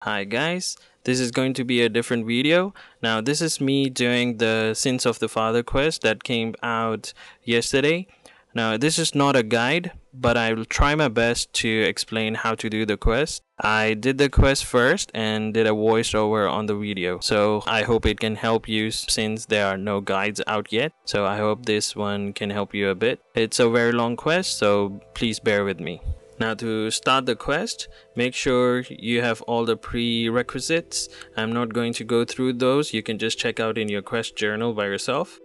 Hi guys, this is going to be a different video. Now this is me doing the Sins of the Father quest that came out yesterday. Now this is not a guide, but I will try my best to explain how to do the quest. I did the quest first and did a voiceover on the video, so I hope it can help you since there are no guides out yet. So I hope this one can help you a bit. It's a very long quest, so please bear with me. Now to start the quest, make sure you have all the prerequisites. I'm not going to go through those, you can just check out in your quest journal by yourself.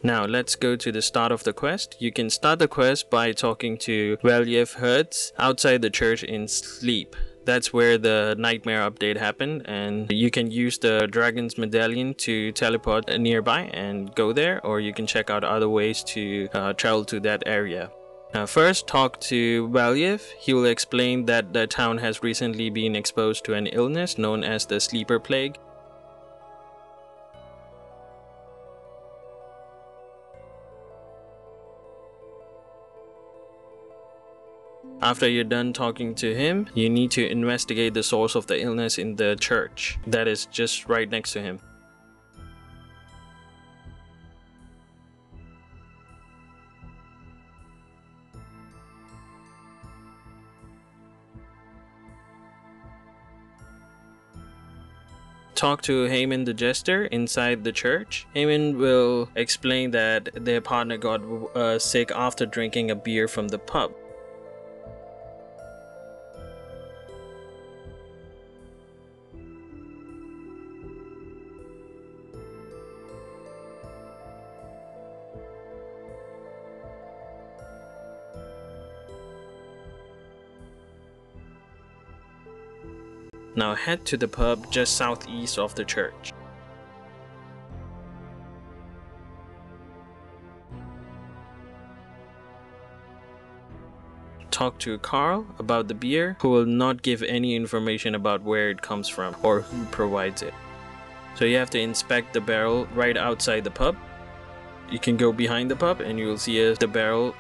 Now let's go to the start of the quest. You can start the quest by talking to Valiev Hertz outside the church in Sleep. That's where the nightmare update happened, and you can use the dragon's medallion to teleport nearby and go there, or you can check out other ways to travel to that area. Now first, talk to Valiev. He will explain that the town has recently been exposed to an illness known as the Sleeper Plague. After you're done talking to him, you need to investigate the source of the illness in the church that is just right next to him. Talk to Haman the Jester inside the church. Haman will explain that their partner got sick after drinking a beer from the pub. Now head to the pub just southeast of the church. Talk to Carl about the beer, who will not give any information about where it comes from or who provides it. So you have to inspect the barrel right outside the pub. You can go behind the pub and you will see the barrel.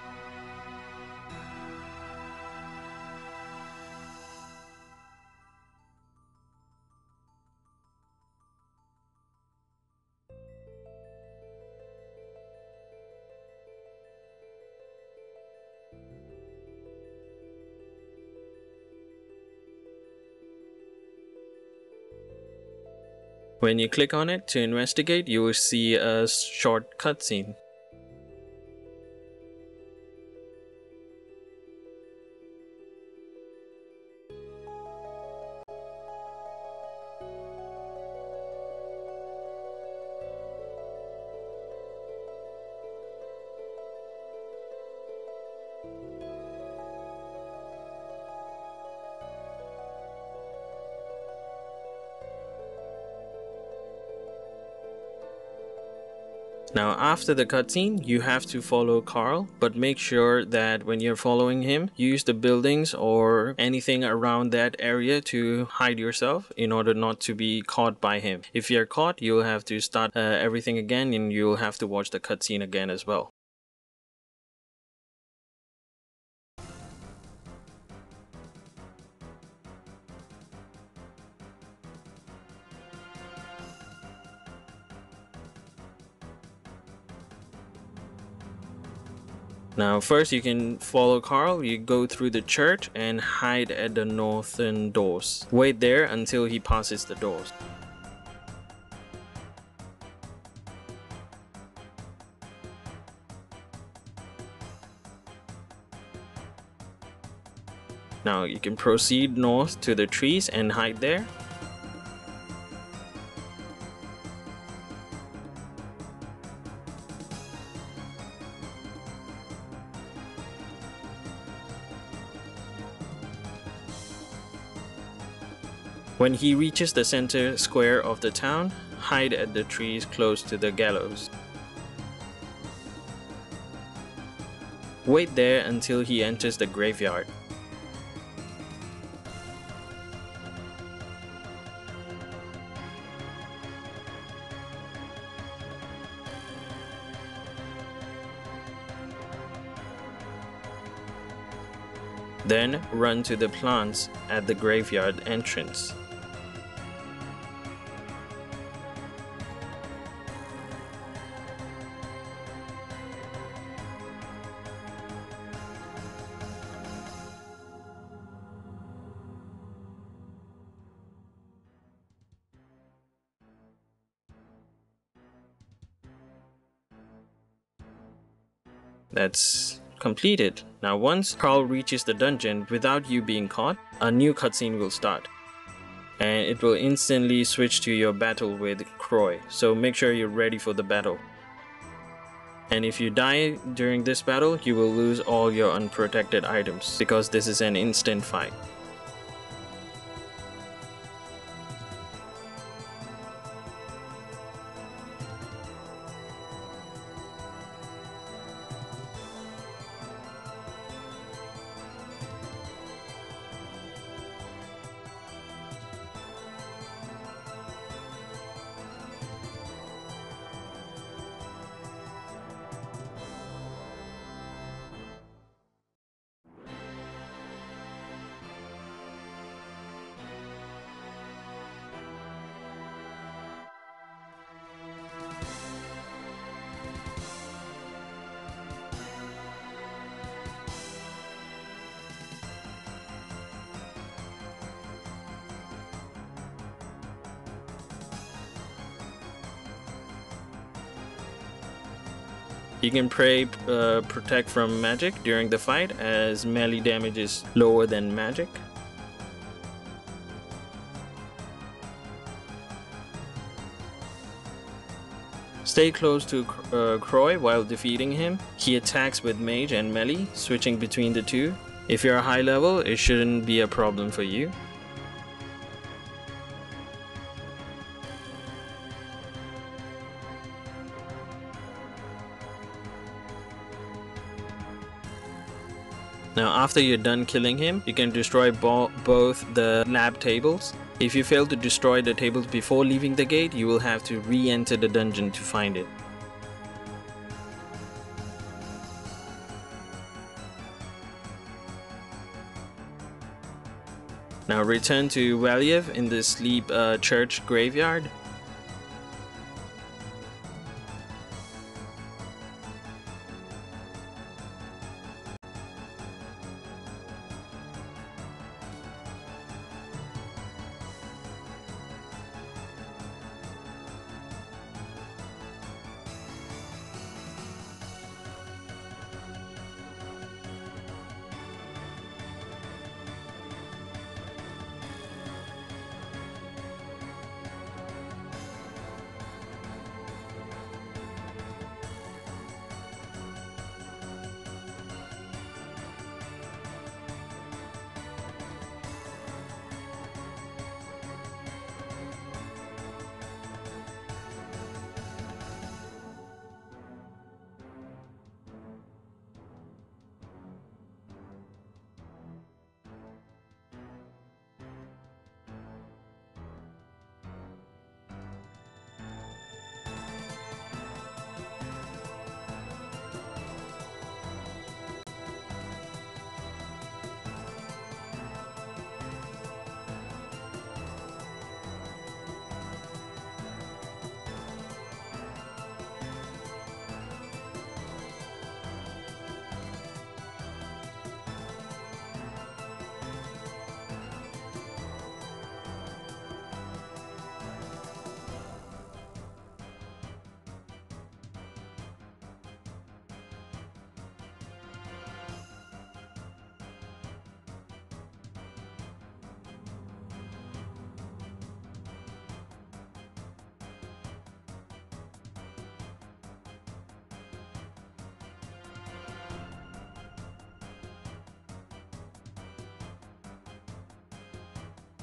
When you click on it to investigate, you will see a short cutscene. Now after the cutscene, you have to follow Carl, but make sure that when you're following him, use the buildings or anything around that area to hide yourself in order not to be caught by him. If you're caught, you'll have to start everything again and you'll have to watch the cutscene again as well. Now first you can follow Carl, you go through the church and hide at the northern doors. Wait there until he passes the doors. Now you can proceed north to the trees and hide there. When he reaches the center square of the town, hide at the trees close to the gallows. Wait there until he enters the graveyard. Then run to the plants at the graveyard entrance. That's completed. Now once Carl reaches the dungeon without you being caught, a new cutscene will start. And it will instantly switch to your battle with Croy, so make sure you're ready for the battle. And if you die during this battle, you will lose all your unprotected items, because this is an instant fight. You can protect from magic during the fight, as melee damage is lower than magic. Stay close to Croy while defeating him. He attacks with mage and melee, switching between the two. If you're a high level, it shouldn't be a problem for you. Now after you're done killing him, you can destroy both the lab tables. If you fail to destroy the tables before leaving the gate, you will have to re-enter the dungeon to find it. Now return to Valiev in the Sleep Church graveyard.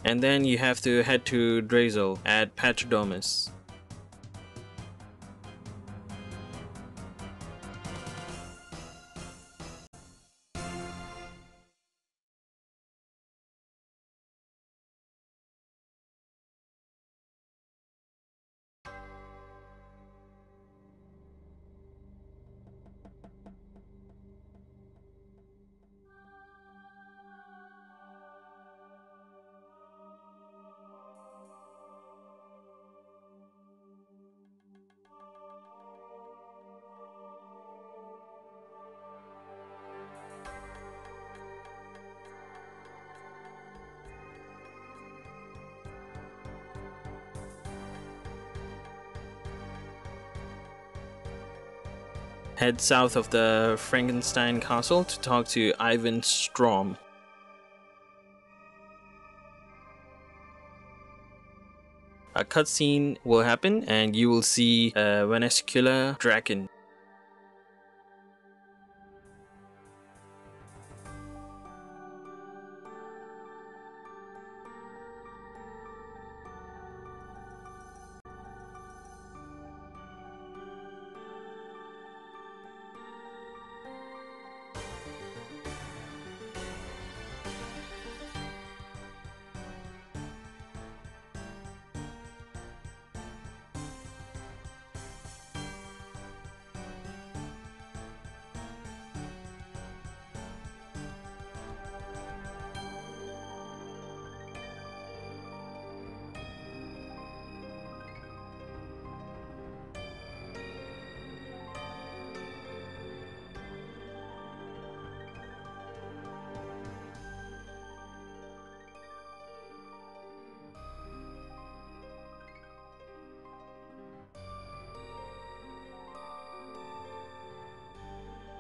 And then you have to head to Drazel at Patrodomus. head south of the Frankenstein castle to talk to Ivan Strom. A cutscene will happen and you will see a Venescular dragon.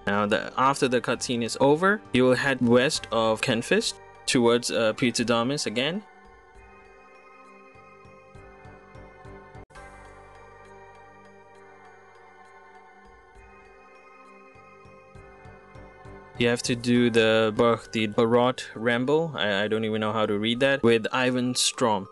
Now, after the cutscene is over, you will head west of Kenfist towards Pizzadomus again. You have to do the Barot Ramble, I don't even know how to read that, with Ivan Strom.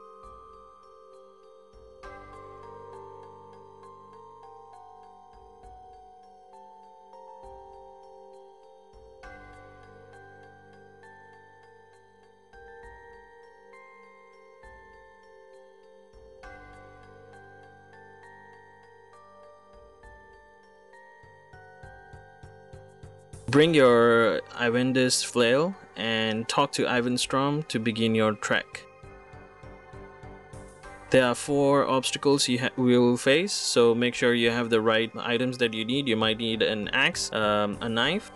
Bring your Ivandis flail and talk to Ivan Strom to begin your trek. There are 4 obstacles you will face, so make sure you have the right items that you need. You might need an axe, a knife.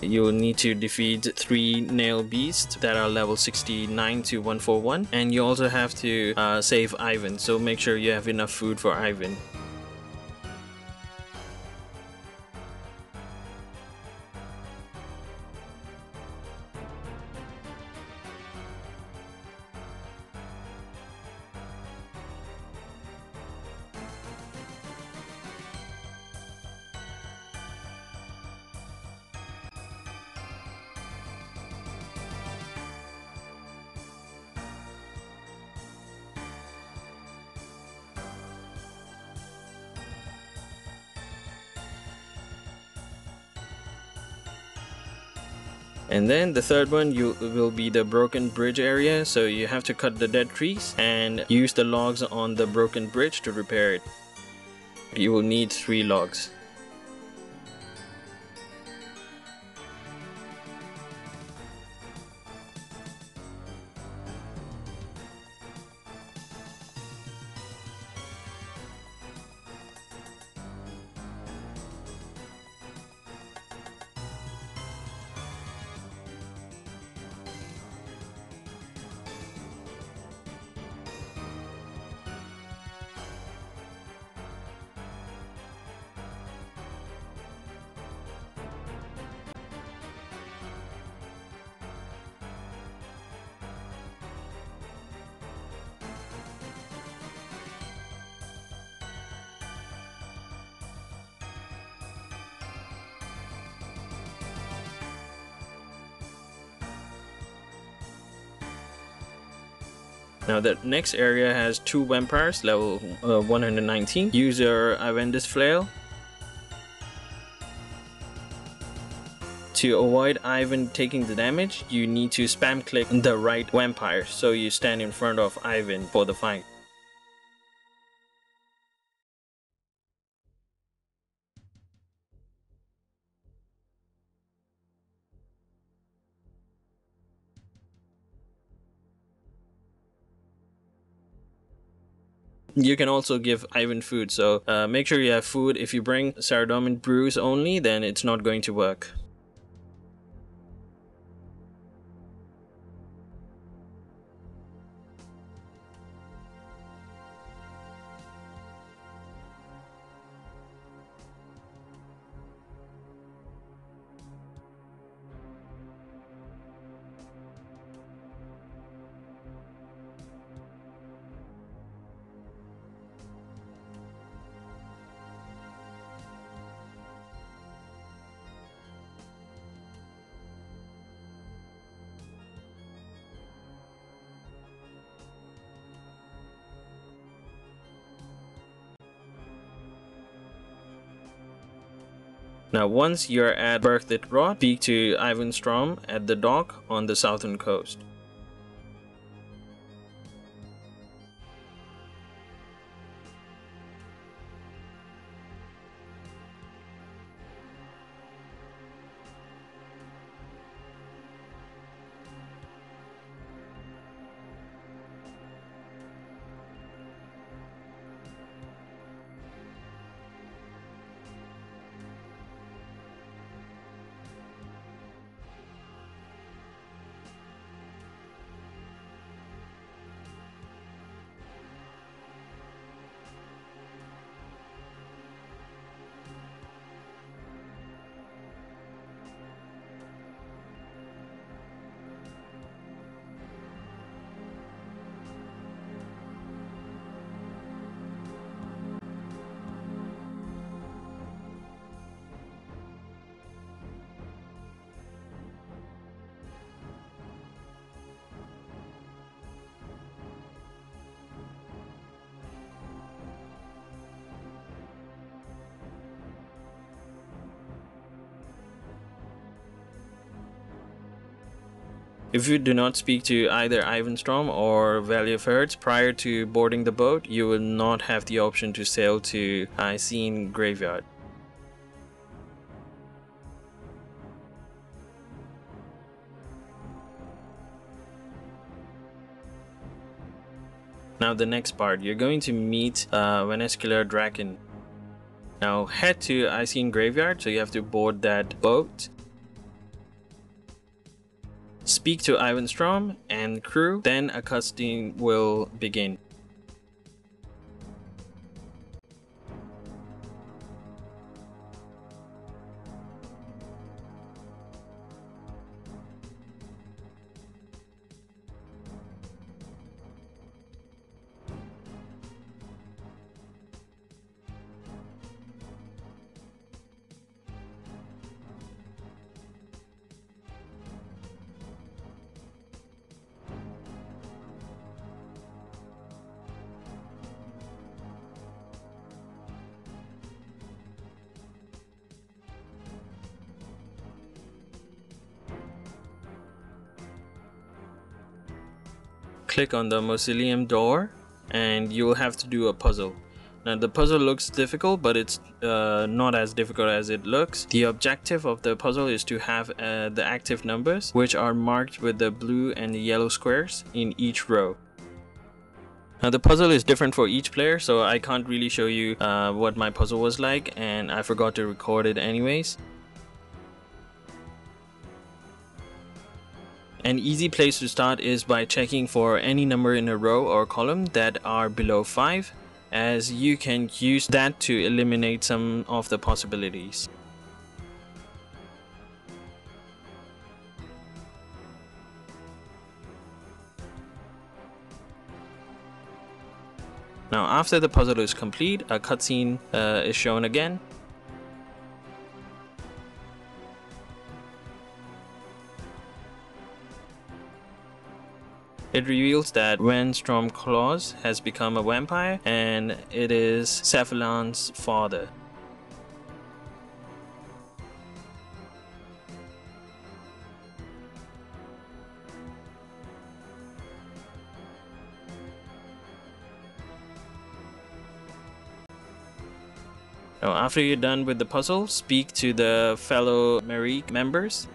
You will need to defeat 3 nail beasts that are level 69 to 141, and you also have to save Ivan, so make sure you have enough food for Ivan. And then the third one will be the broken bridge area, so you have to cut the dead trees and use the logs on the broken bridge to repair it. You will need 3 logs. Now the next area has 2 vampires, level 119. Use your Avendus Flail. To avoid Ivan taking the damage, you need to spam click the right vampire, so you stand in front of Ivan for the fight. You can also give Ivan food, so make sure you have food. If you bring Saradomin brews only, then it's not going to work. Now once you're at Berchtesgaden Rod, speak to Ivan Strom at the dock on the southern coast. If you do not speak to either Ivan Strom or Valley of Herds prior to boarding the boat, you will not have the option to sail to HCIM Graveyard. Now the next part, you're going to meet Venescular Draken. Now head to HCIM Graveyard, so you have to board that boat. Speak to Ivan Strom and crew, then a cutscene will begin. Click on the mausoleum door and you will have to do a puzzle. Now the puzzle looks difficult, but it's not as difficult as it looks. The objective of the puzzle is to have the active numbers, which are marked with the blue and the yellow squares in each row. Now the puzzle is different for each player, so I can't really show you what my puzzle was like, and I forgot to record it anyways. An easy place to start is by checking for any number in a row or column that are below 5, as you can use that to eliminate some of the possibilities. Now after the puzzle is complete, a cutscene is shown again. It reveals that when Stormclaws has become a vampire, and it is Cephalon's father. Now, after you're done with the puzzle, speak to the fellow Merik members.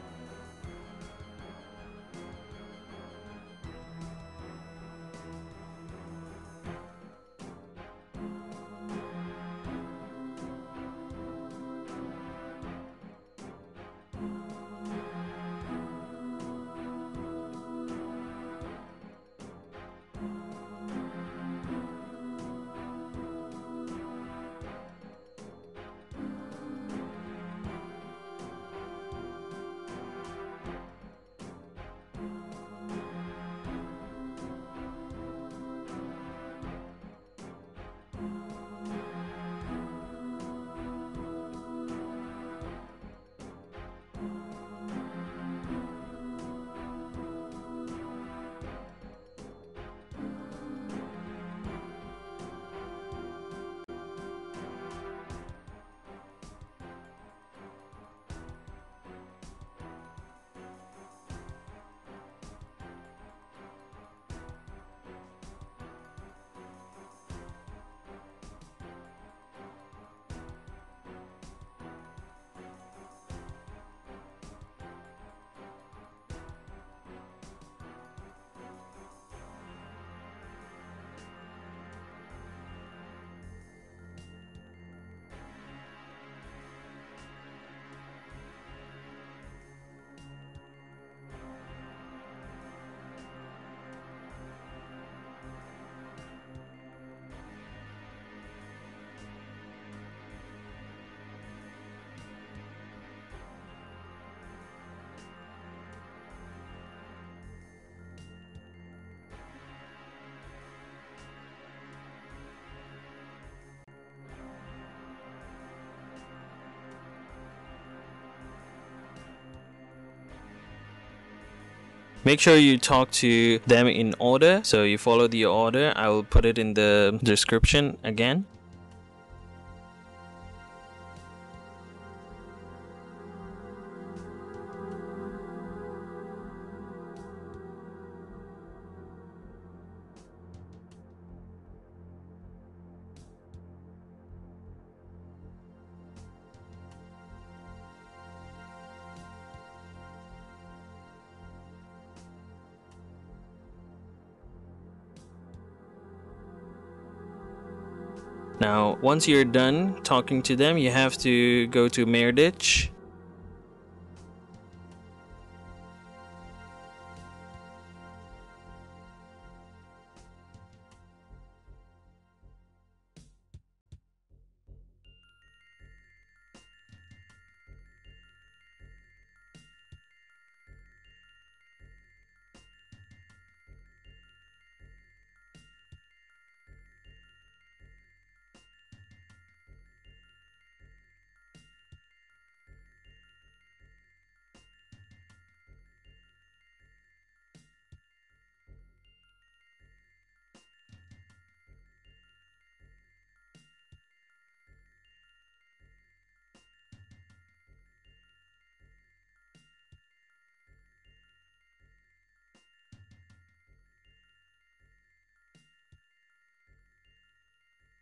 Make sure you talk to them in order, so you follow the order. I will put it in the description again. Now, once you're done talking to them, you have to go to Meredith.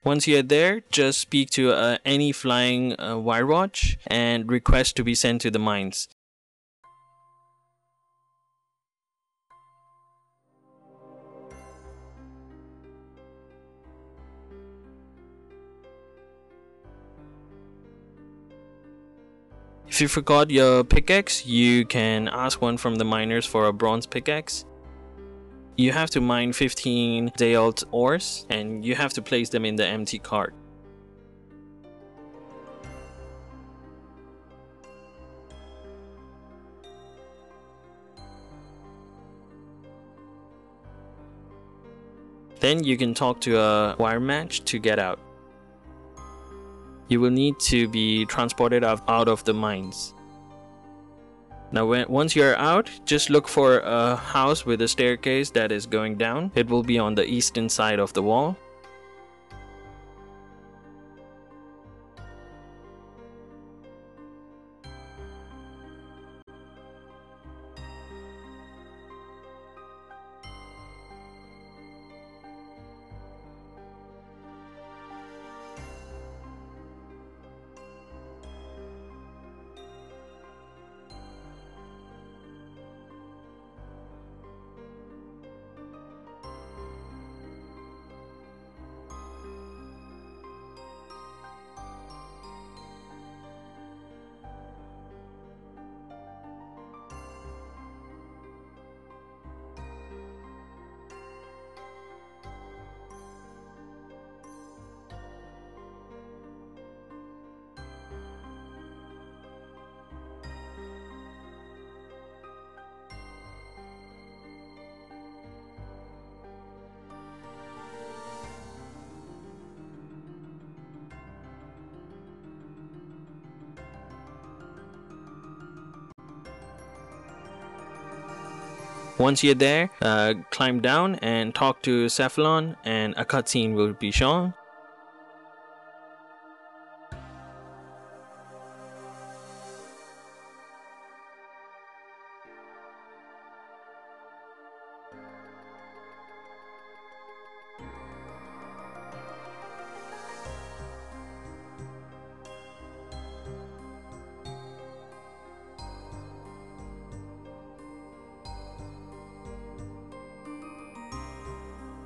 Once you're there, just speak to any flying wirewatch and request to be sent to the mines. If you forgot your pickaxe, you can ask one from the miners for a bronze pickaxe. You have to mine 15 day-old ores, and you have to place them in the empty cart. Then you can talk to a wire match to get out. You will need to be transported out of the mines. Now once you're out, just look for a house with a staircase that is going down. It will be on the eastern side of the wall. Once you're there, climb down and talk to Cephalon, and a cutscene will be shown.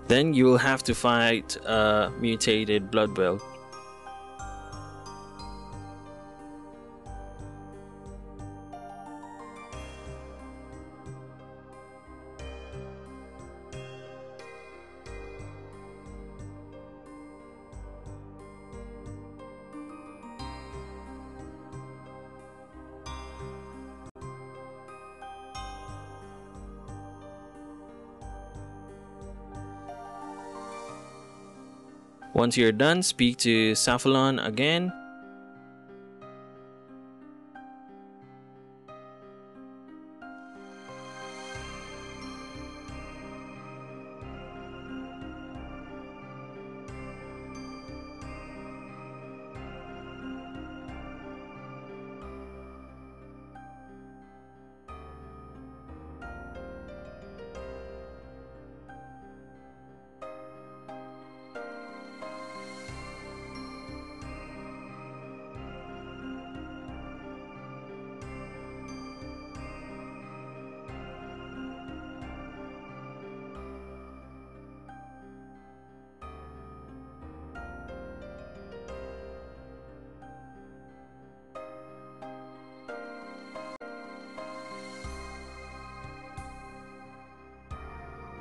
Then you will have to fight a mutated blood whale. Once you're done, speak to Cephalon again.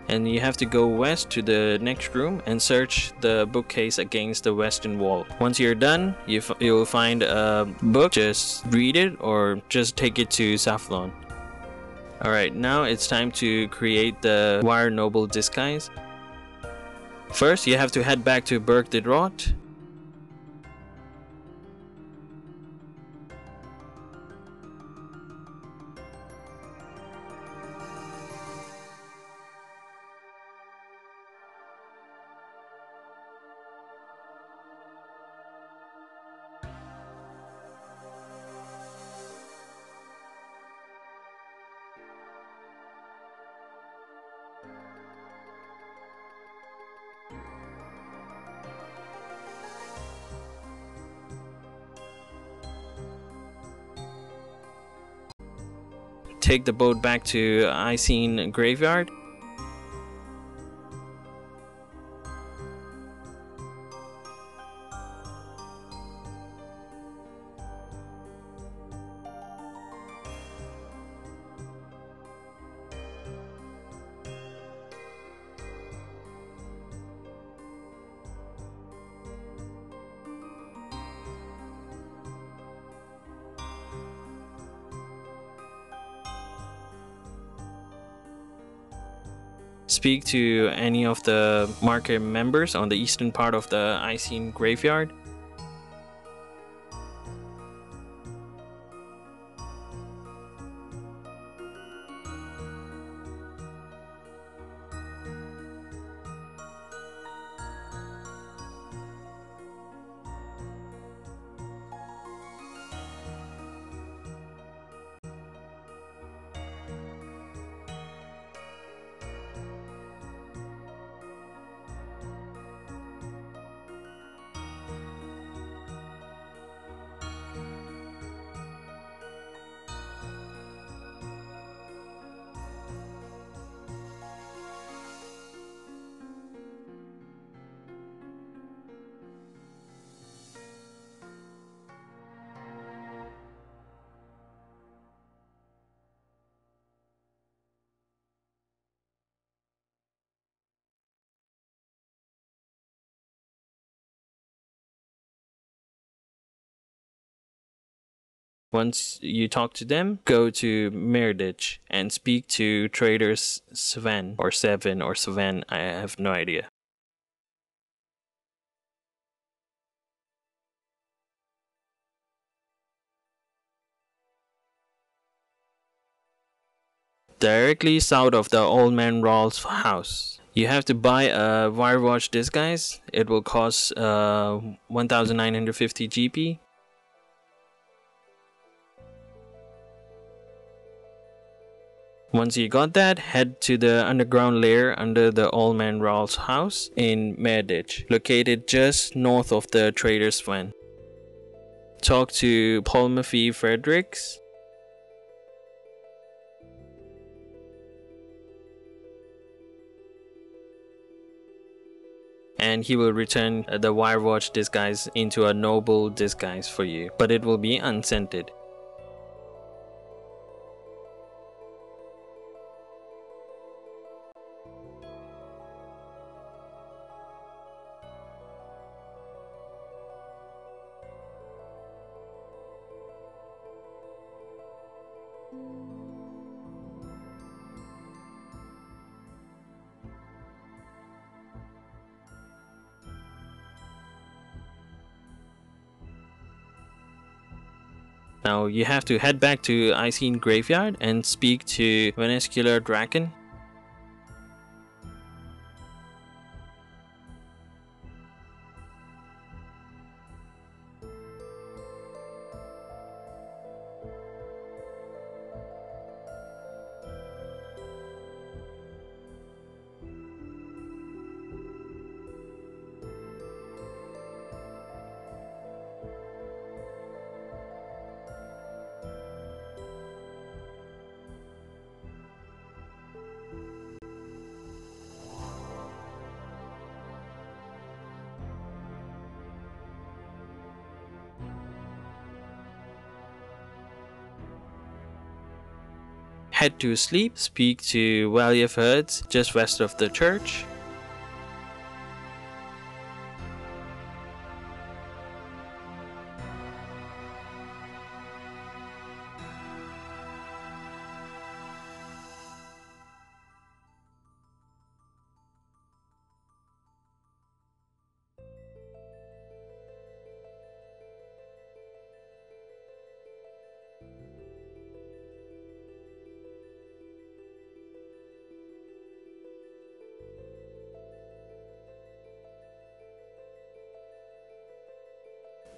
And you have to go west to the next room and search the bookcase against the western wall. Once you're done, you'll find a book. Just read it or just take it to Cephalon. Alright, now it's time to create the Wire Noble disguise. First, you have to head back to Berg de Rot. Take the boat back to HCIM graveyard. Speak to any of the market members on the eastern part of the HCIM graveyard. Once you talk to them, go to Meredith and speak to Trader Sven or Seven or Sven. I have no idea. Directly south of the Old Man Rawls house, you have to buy a Wirewatch disguise. It will cost 1950 GP. Once you got that, head to the underground lair under the Old Man Rawls house in Meredith, located just north of the Trader Sven. Talk to Paul Maffei Fredericks. And he will return the Wirewatch disguise into a noble disguise for you, but it will be unscented. Now you have to head back to Icene Graveyard and speak to Venescular Draken. Head to sleep, speak to Valiev Herds just west of the church.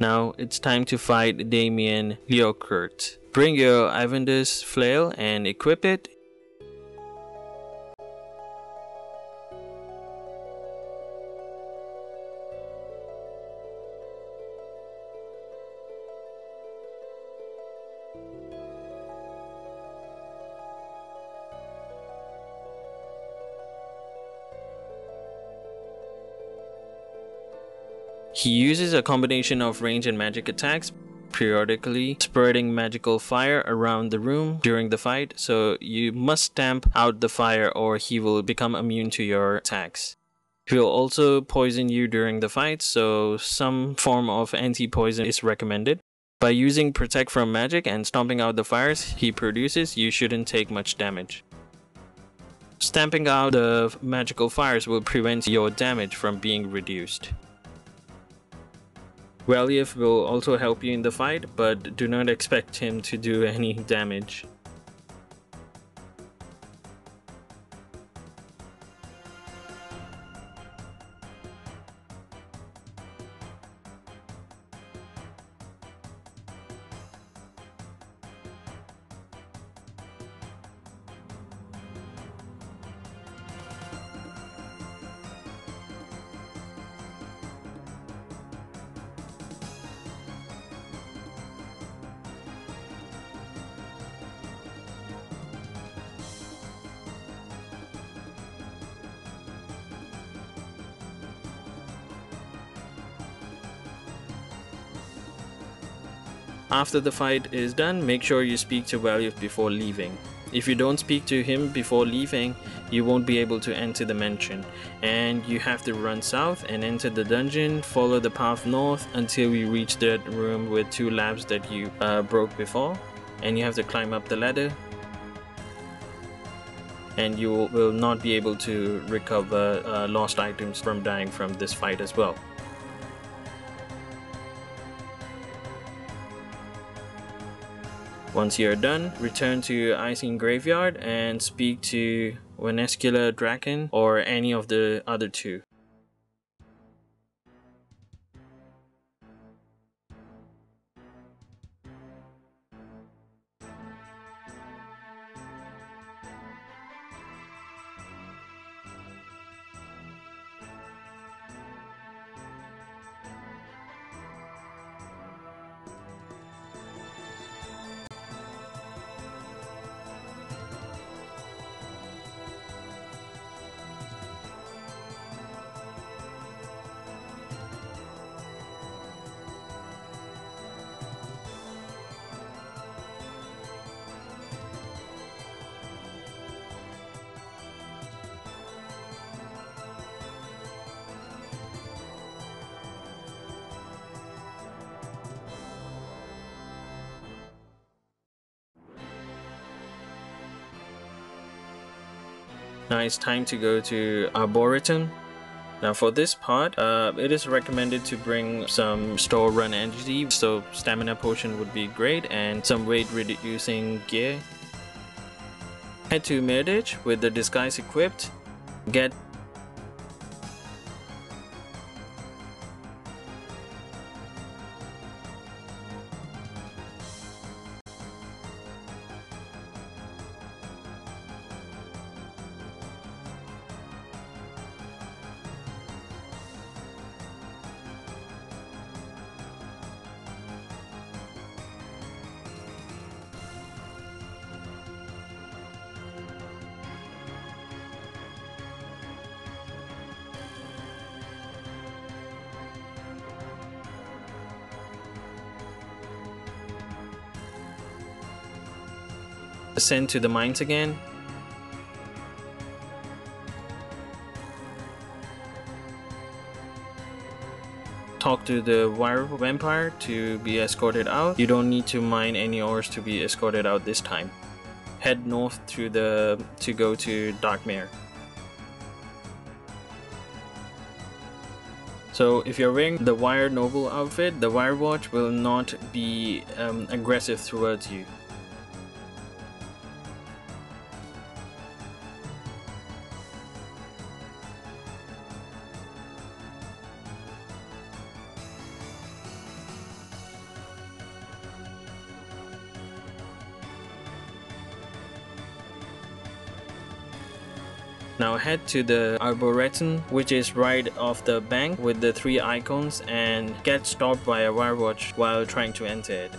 Now it's time to fight Damien Leokert. Bring your Ivandus flail and equip it. He uses a combination of range and magic attacks, periodically spreading magical fire around the room during the fight, so you must stamp out the fire or he will become immune to your attacks. He will also poison you during the fight, so some form of anti-poison is recommended. By using Protect from Magic and stomping out the fires he produces, you shouldn't take much damage. Stamping out the magical fires will prevent your damage from being reduced. Valiev will also help you in the fight, but do not expect him to do any damage. After the fight is done, make sure you speak to Valiev before leaving. If you don't speak to him before leaving, you won't be able to enter the mansion, and you have to run south and enter the dungeon, follow the path north until you reach that room with 2 labs that you broke before, and you have to climb up the ladder, and you will not be able to recover lost items from dying from this fight as well. Once you're done, return to Icing Graveyard and speak to Venescular Draken or any of the other 2. Now it's time to go to Arboretum. Now for this part, it is recommended to bring some store run energy, so stamina potion would be great, and some weight reducing gear. Head to Mirditch with the disguise equipped. Get sent to the mines again. Talk to the wire vampire to be escorted out. You don't need to mine any ores to be escorted out this time. Head north to go to Darkmere. So if you're wearing the Wire Noble outfit, the Wire Watch will not be aggressive towards you. Now head to the Arboretum, which is right off the bank with the 3 icons, and get stopped by a Wirewatch while trying to enter it.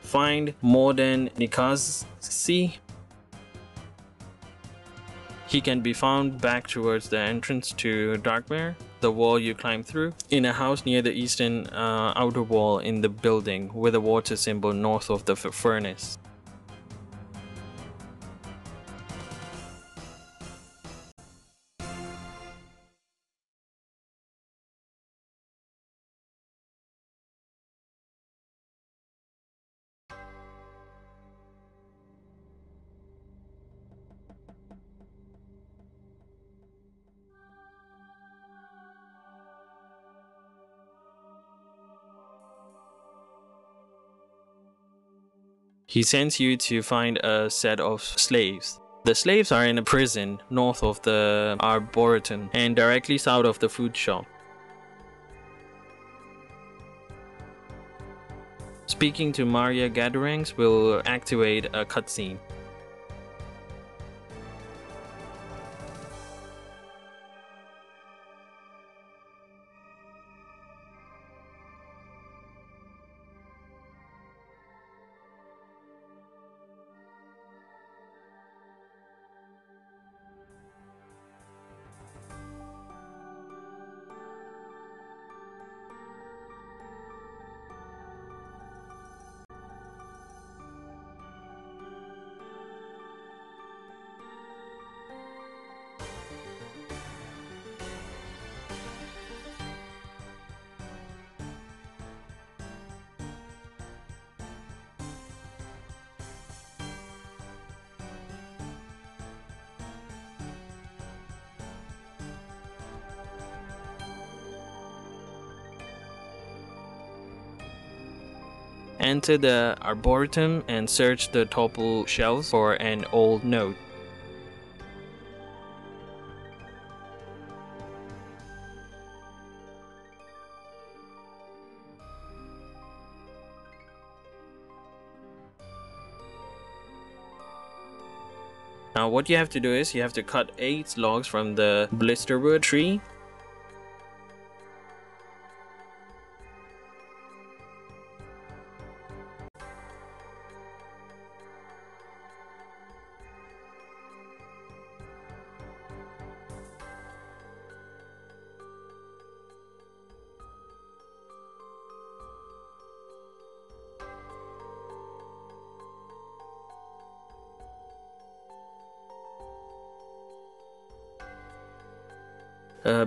Find Morden Nikazi. He can be found back towards the entrance to Darkmere, the wall you climb through, in a house near the eastern outer wall in the building with a water symbol north of the furnace. He sends you to find a set of slaves. The slaves are in a prison north of the Arboretum and directly south of the food shop. Speaking to Maria Gadarangs will activate a cutscene. Enter the Arboretum and search the topple shelves for an old note. Now what you have to do is you have to cut 8 logs from the blisterwood tree.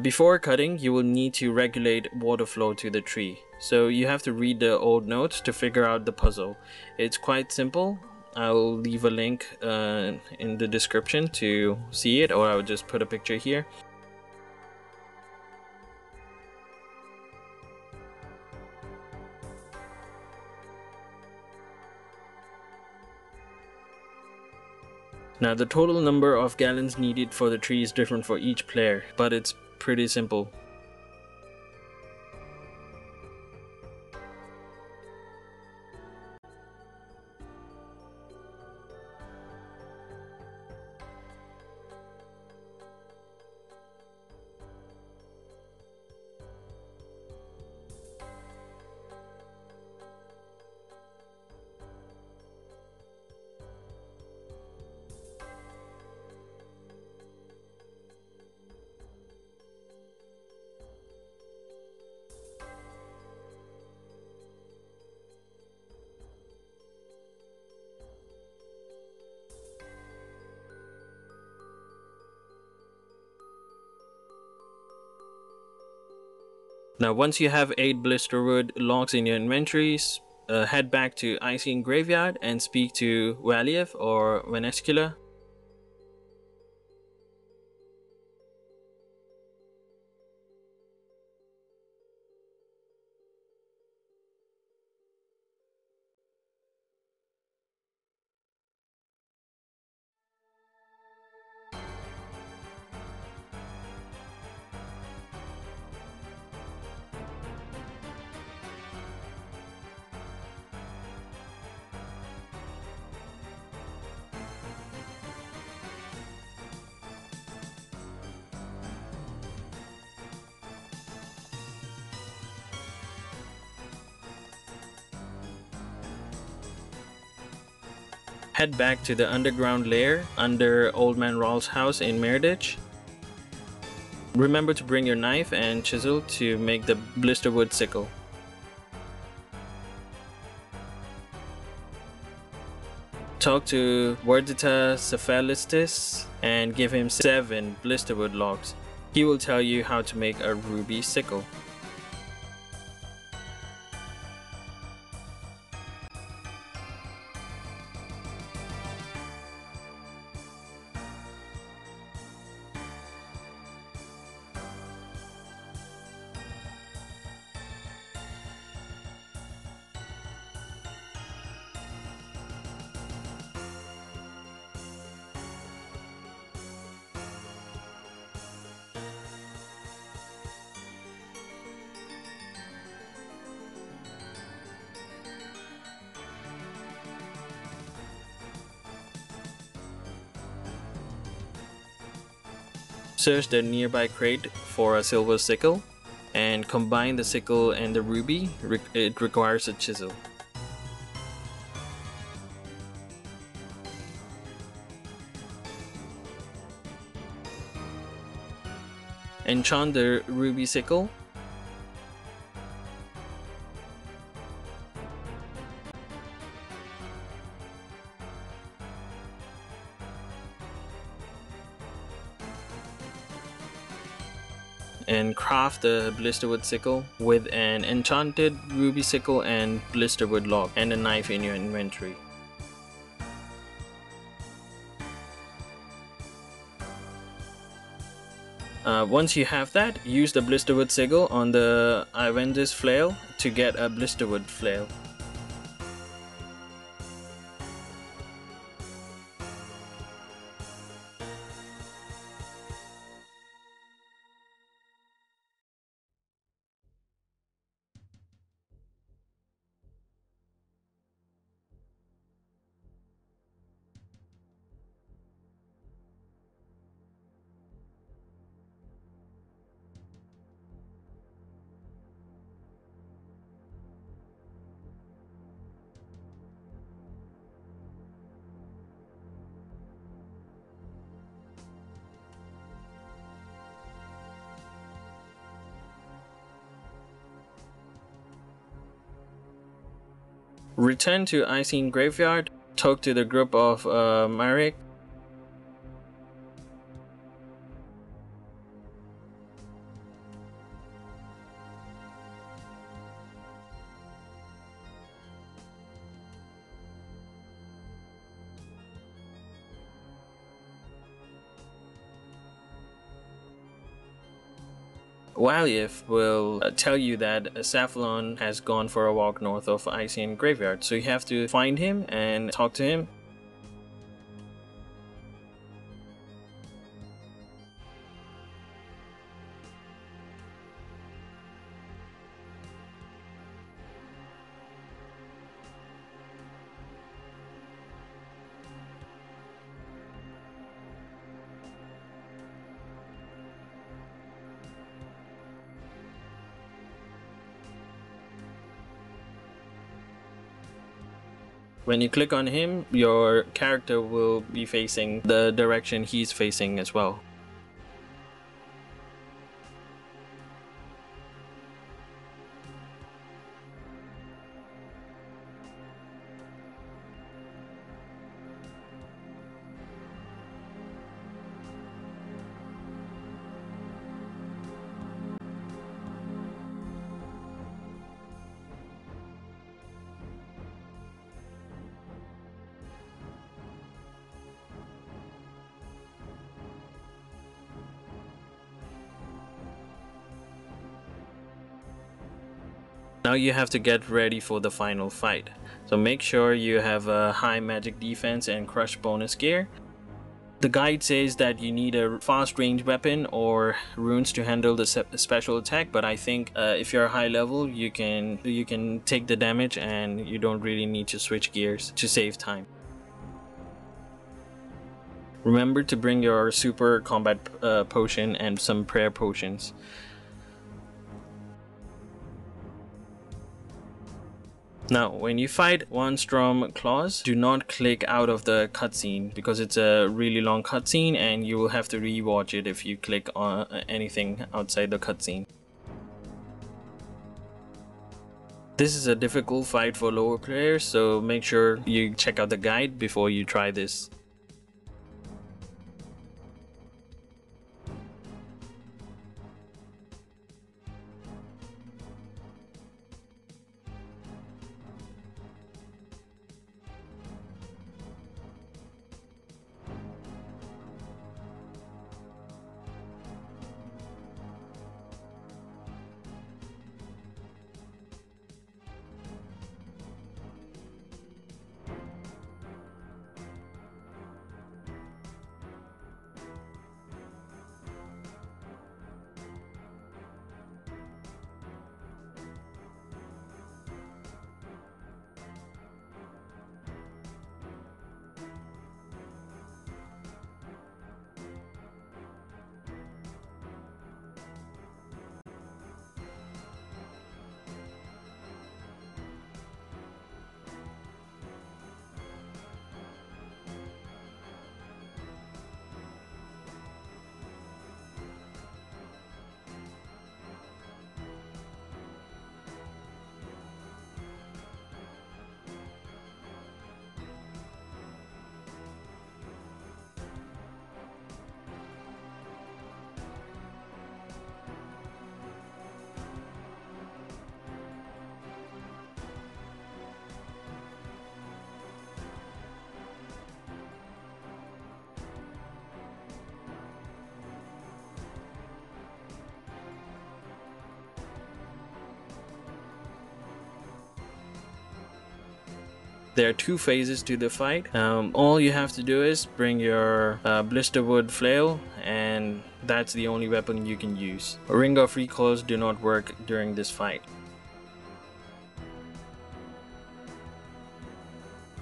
Before cutting, you will need to regulate water flow to the tree. So you have to read the old notes to figure out the puzzle. It's quite simple. I'll leave a link in the description to see it, or I'll just put a picture here. Now the total number of gallons needed for the tree is different for each player, but it's pretty simple. Now once you have 8 blisterwood logs in your inventories, head back to HCIM Graveyard and speak to Valiev or Venescula. Head back to the underground lair under Old Man Rawls' house in Meredith. Remember to bring your knife and chisel to make the blisterwood sickle. Talk to Verdita Cephalistis and give him 7 blisterwood logs. He will tell you how to make a ruby sickle. Search the nearby crate for a silver sickle and combine the sickle and the ruby. It requires a chisel. Enchant the ruby sickle. And craft the blisterwood sickle with an enchanted ruby sickle and blisterwood log and a knife in your inventory. Once you have that, use the blisterwood sickle on the Ivendis flail to get a blisterwood flail. Return to HCIM graveyard, talk to the group of Marek. Waliev will tell you that Safflon has gone for a walk north of HCIM graveyard, so you have to find him and talk to him. When you click on him, your character will be facing the direction he's facing as well. Now you have to get ready for the final fight. So make sure you have a high magic defense and crush bonus gear. The guide says that you need a fast range weapon or runes to handle the special attack, but I think if you're high level, you can take the damage and you don't really need to switch gears to save time. Remember to bring your super combat potion and some prayer potions. Now, when you fight one Strom Claws, do not click out of the cutscene because it's a really long cutscene and you will have to rewatch it if you click on anything outside the cutscene. This is a difficult fight for lower players, so make sure you check out the guide before you try this. There are 2 phases to the fight. All you have to do is bring your blister wood flail, and that's the only weapon you can use. Ring of recoils do not work during this fight.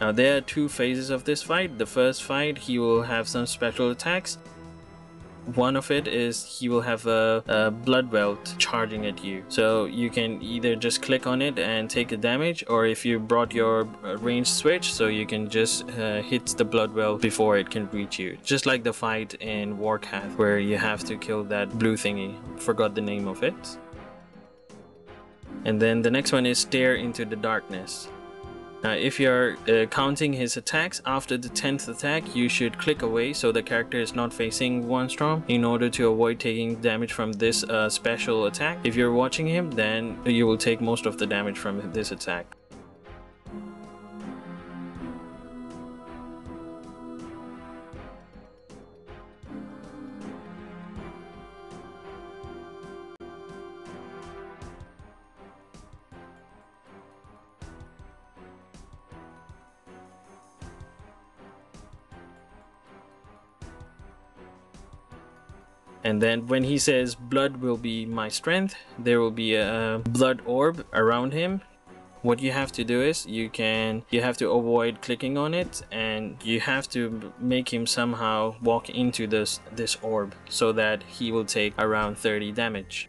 Now there are 2 phases of this fight. The first fight, he will have some special attacks. One of it is he will have a blood welt charging at you, so you can either just click on it and take the damage, or if you brought your range switch, so you can just hit the blood welt before it can reach you, just like the fight in Warcath where you have to kill that blue thingy. Forgot the name of it. And then the next one is stare into the darkness. Now if you're counting his attacks, after the 10th attack you should click away so the character is not facing one storm in order to avoid taking damage from this special attack. If you're watching him, then you will take most of the damage from this attack. And then when he says blood will be my strength, there will be a blood orb around him. What you have to do is you have to avoid clicking on it, and you have to make him somehow walk into this orb so that he will take around 30 damage.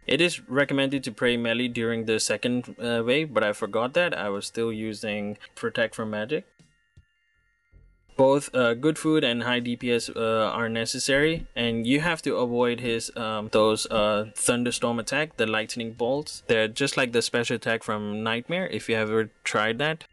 It is recommended to pray melee during the second wave, but I forgot that. I was still using Protect from Magic. Both good food and high DPS are necessary, and you have to avoid his those thunderstorm attack, the lightning bolts. They're just like the special attack from Nightmare, if you ever tried that.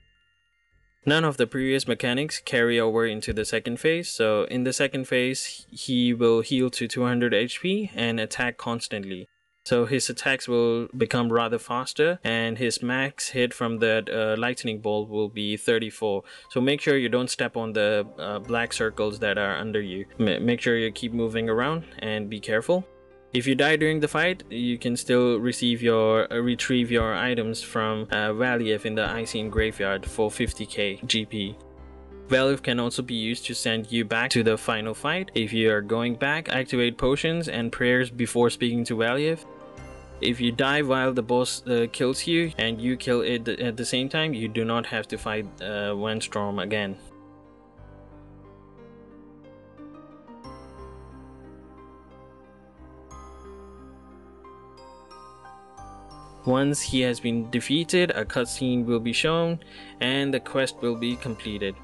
None of the previous mechanics carry over into the second phase, so in the second phase he will heal to 200 HP and attack constantly. So his attacks will become rather faster, and his max hit from that lightning bolt will be 34. So make sure you don't step on the black circles that are under you. Make sure you keep moving around and be careful. If you die during the fight, you can still retrieve your items from Valiev in the Icene Graveyard for 50k GP. Valve can also be used to send you back to the final fight. If you are going back, activate potions and prayers before speaking to Valiev. If you die while the boss kills you and you kill it at the same time, you do not have to fight Windstorm again. Once he has been defeated, a cutscene will be shown and the quest will be completed.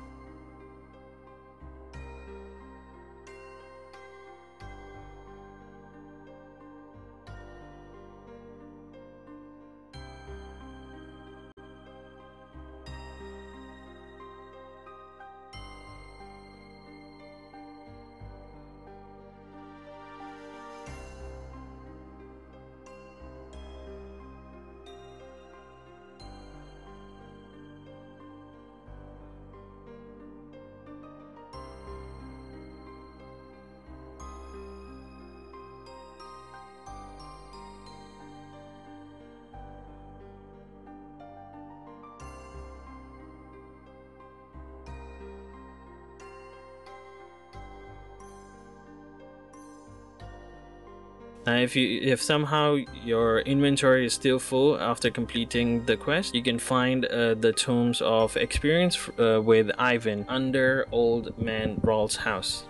Now if somehow your inventory is still full after completing the quest, you can find the tombs of experience with Ivan under Old Man Rawl's house.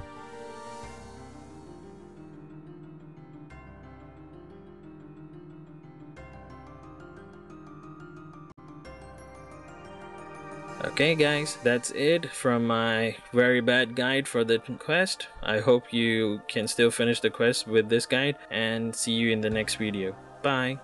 Okay guys, that's it from my very bad guide for the quest. I hope you can still finish the quest with this guide, and see you in the next video. Bye!